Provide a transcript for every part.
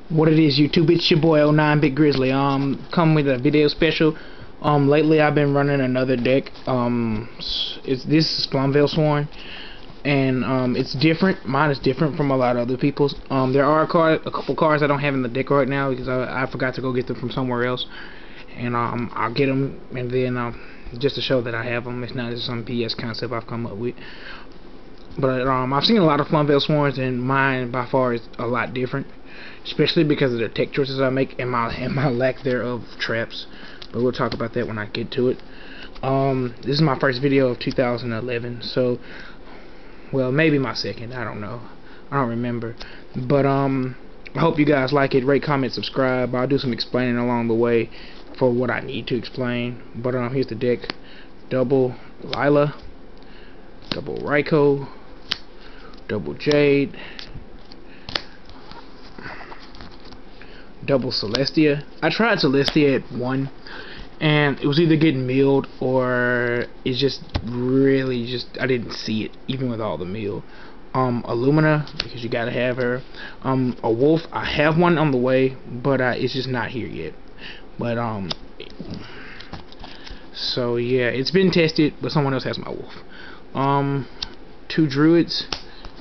What it is, YouTube? It's your boy 09 Grizzly. Come with a video special. Lately I've been running another deck. This is Plumvale Sworn, and it's different. Mine is different from a lot of other people's. There are a couple cards I don't have in the deck right now because I forgot to go get them from somewhere else, and I'll get them, and then just to show that I have them. It's not just some BS concept I've come up with. But I've seen a lot of Plumvale Sworns, and mine by far is a lot different, especially because of the tech choices I make and my lack thereof of traps. But we'll talk about that when I get to it. This is my first video of 2011, so, well, maybe my second. I don't know. I don't remember. But I hope you guys like it. Rate, comment, subscribe. I'll do some explaining along the way for what I need to explain. But here's the deck: double Lila, double Ryko, double Jade, double Celestia. I tried Celestia at 1, and it was either getting milled or it's just really I didn't see it even with all the mill. Illumina, because you gotta have her. A wolf, I have one on the way, but it's just not here yet. But so yeah, it's been tested, but someone else has my wolf. 2 druids,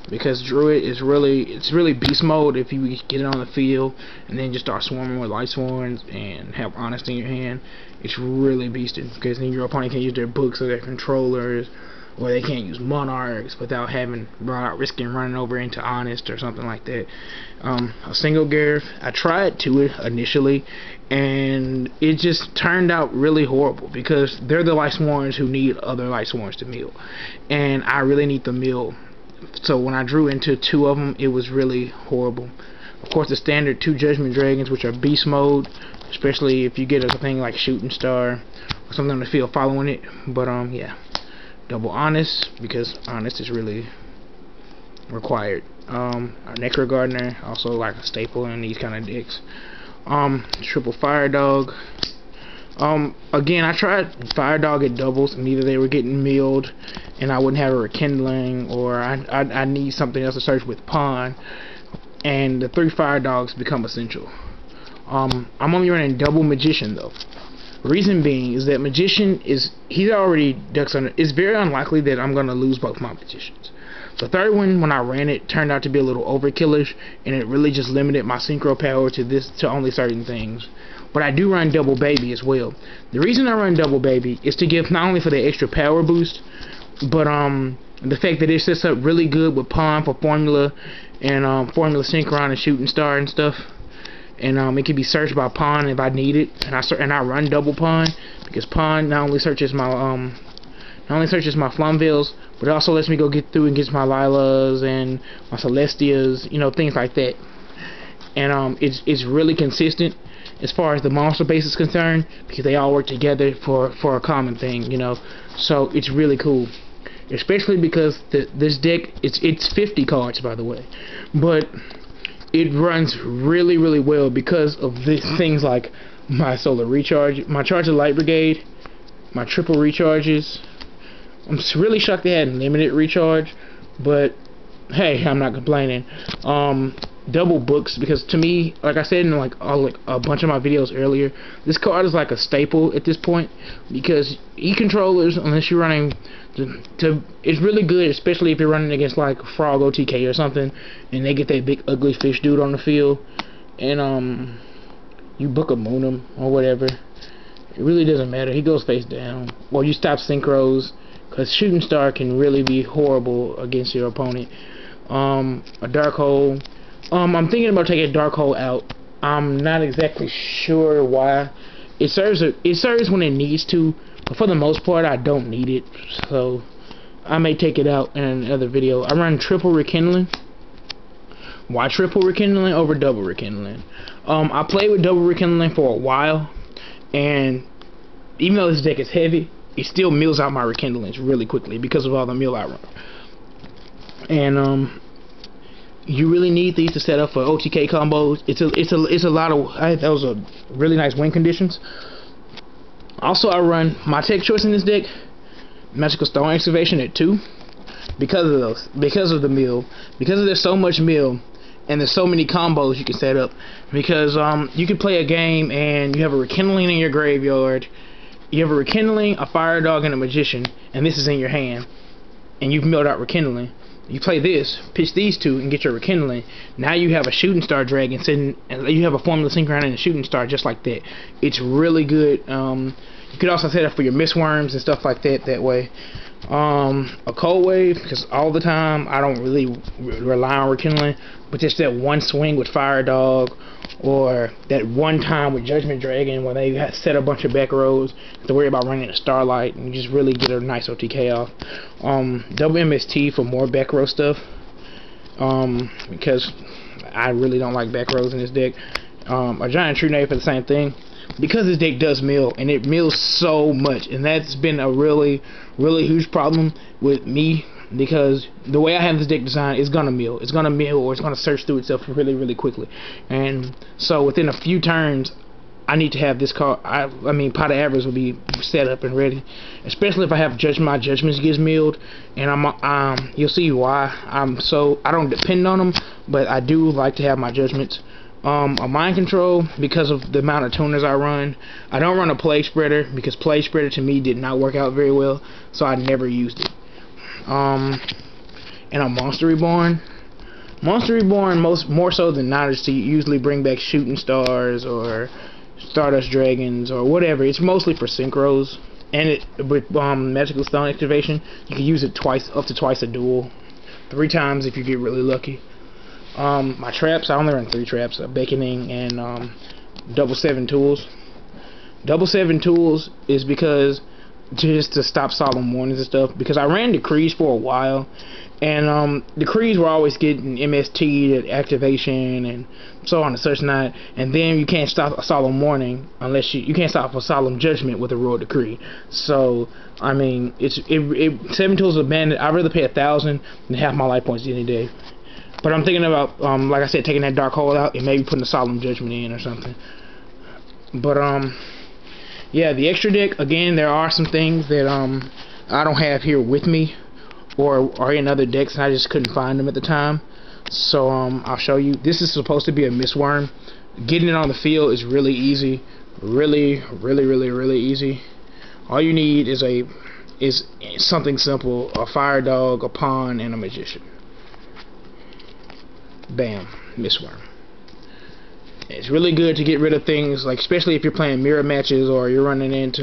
because druid is really beast mode if you get it on the field and then just start swarming with light swarms and have honest in your hand. It's really beasted, because then your opponent can use their books or their controllers, or they can't use monarchs without risking running over into honest or something like that. A single Gareth, I tried to it initially, and it just turned out really horrible, because they're the light swarms who need other light swarms to mill, and I really need the mill. So when I drew into 2 of them, it was really horrible. Of course, the standard 2 Judgment Dragons, which are beast mode, especially if you get a thing like Shooting Star or something on the field following it. But yeah, double Honest, because Honest is really required. Our Necro Gardener, also like a staple in these kind of decks. Triple Fire Dog. Again, I tried Fire Dog at doubles, and either they were getting milled and I wouldn't have a rekindling, or I need something else to search with Pawn, and the 3 Fire Dogs become essential. I'm only running double Magician though. Reason being is that Magician he's already ducks under. It's very unlikely that I'm gonna lose both my Magicians. The third one, when I ran it, turned out to be a little overkillish, and it really just limited my synchro power to only certain things. But I do run double Baby as well. The reason I run double Baby is to give not only for the extra power boost, but the fact that it sets up really good with Pawn for Formula and Formula Synchron and Shooting Star and stuff. And it can be searched by Pawn if I need it, and I run double Pawn, because Pawn not only searches my Plumvales, but it also lets me go get through and get my Lilas and my Celestias, you know, things like that. And it's really consistent as far as the monster base is concerned, because they all work together for a common thing, you know. So it's really cool, especially because this deck, it's 50 cards, by the way, but it runs really well because of these things like my Solar Recharge, my Charge of Light Brigade, my triple recharges. I'm really shocked they had limited recharge, but hey, I'm not complaining. Double books, because to me, like I said in like a bunch of my videos earlier, this card is like a staple at this point, because e-controllers, unless you're running it's really good, especially if you're running against like Frog OTK or something, and they get that big ugly fish dude on the field, and you book a Moonum or whatever. It really doesn't matter. He goes face down. Or you stop synchros, because Shooting Star can really be horrible against your opponent. A Dark Hole. I'm thinking about taking Dark Hole out. I'm not exactly sure why. It serves when it needs to, but for the most part I don't need it, so I may take it out in another video. I run triple Rekindling. Why triple Rekindling over double Rekindling? I played with double Rekindling for a while, and even though this deck is heavy, it still mills out my Rekindlings really quickly because of all the mill I run. And you really need these to set up for OTK combos. It's a lot of those are really nice win conditions. Also, I run my tech choice in this deck, Magical Stone Excavation at 2, because of the mill, because there's so much mill, and there's so many combos you can set up, because you could play a game and you have a rekindling in your graveyard, you have a rekindling, a fire dog, and a magician, and this is in your hand, and you've milled out rekindling. You play this, pitch these two, and get your rekindling. Now you have a shooting star dragon sitting, and you have a formula synchron and a shooting star just like that. It's really good. You could also set up for your mistworms and stuff like that way. A cold wave, because all the time I don't really rely on rekindling, but just that one swing with fire dog, or that one time with judgment dragon when they set a bunch of back rows to worry about running a starlight, and you just really get a nice OTK off. Double MST for more back row stuff, because I really don't like back rows in this deck. A giant true nade for the same thing, because this deck does mill, and it mills so much, and that's been a really huge problem with me, because the way I have this deck designed, it's gonna mill, or it's gonna search through itself really quickly. And so within a few turns, I need to have this card. I mean, Pot of Avarice will be set up and ready, especially if I have my judgments gets milled, and you'll see why I don't depend on them, but I do like to have my judgments. A mind control, because of the amount of tuners I run. I don't run a plague spreader, because plague spreader to me did not work out very well, so I never used it. And a monster reborn. Monster reborn, more so than not, is to usually bring back shooting stars or stardust dragons or whatever. It's mostly for synchros, and with magical stone activation, you can use it up to twice a duel, 3 times if you get really lucky. My traps, I only run 3 traps, a beckoning and double 7 tools. Double 7 tools is because just to stop solemn warnings and stuff, because I ran decrees for a while, and decrees were always getting MST activation and so on and such not, and then you can't stop a solemn warning unless you can't stop a solemn judgment with a royal decree. So I mean, 7 tools of bandit. I'd rather pay 1,000 than half my life points any day. But I'm thinking about, like I said, taking that dark hole out and maybe putting a solemn judgment in or something. But yeah, the extra deck, again, there are some things that I don't have here with me, or in other decks, and I just couldn't find them at the time. So I'll show you. This is supposed to be a mistworm. Getting it on the field is really easy, really easy. All you need is something simple: a fire dog, a pawn, and a magician. Bam, mistworm. It's really good to get rid of things, like especially if you're playing mirror matches or you're running into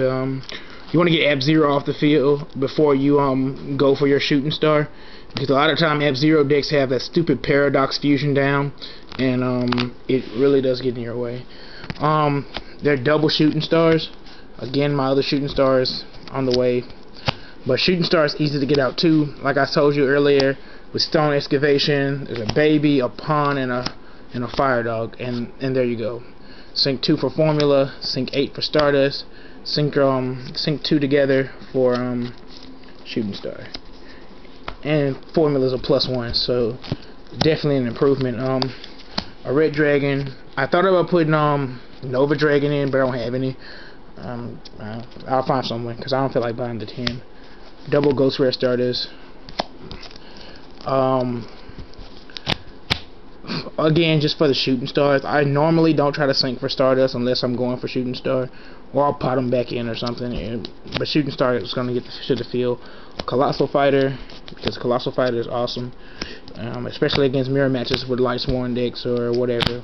you want to get F-Zero off the field before you go for your shooting star, because a lot of time F-Zero decks have that stupid paradox fusion down, and it really does get in your way. They're double shooting stars. Again, my other shooting stars on the way, but shooting star is easy to get out too. Like I told you earlier, with stone excavation, there's a baby, a pawn, and a fire dog, and there you go. Sync 2 for formula, sync 8 for stardust, sync 2 together for shooting star, and formula's a +1, so definitely an improvement. A red dragon. I thought about putting Nova Dragon in, but I don't have any. I'll find someone, because I don't feel like buying the 10. Double Ghost Rare Stardust. Again, just for the shooting stars. I normally don't try to sync for Stardust unless I'm going for shooting star, or I'll pot them back in or something. But shooting star is going to get to the field. Colossal Fighter, because Colossal Fighter is awesome, especially against mirror matches with Light Sworn decks or whatever.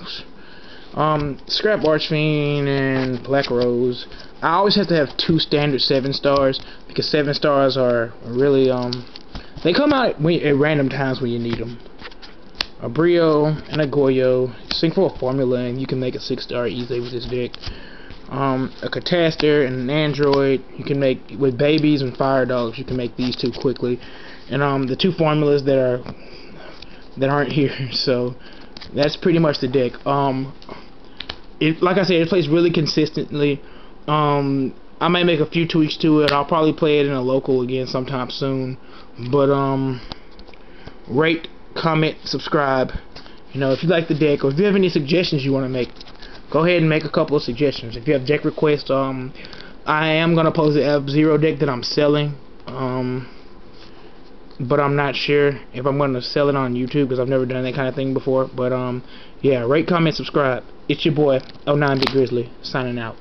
Scrap Archfiend and Black Rose. I always have to have 2 standard 7 stars, because 7 stars are really they come out at random times when you need them. A Brio and a Goyo. Sync for a formula and you can make a 6-star easily with this deck. A Cataster and an Android. You can make, with babies and fire dogs, you can make these 2 quickly. And the 2 formulas that aren't here. So that's pretty much the deck. Like I said, it plays really consistently. I might make a few tweaks to it. I'll probably play it in a local again sometime soon. But rate, comment, subscribe. You know, if you like the deck, or if you have any suggestions you want to make, go ahead and make a couple of suggestions. If you have deck requests, I am gonna post the F-Zero deck that I'm selling. but I'm not sure if I'm going to sell it on YouTube because I've never done that kind of thing before. But yeah, rate, comment, subscribe. It's your boy 09 Big Grizzly signing out.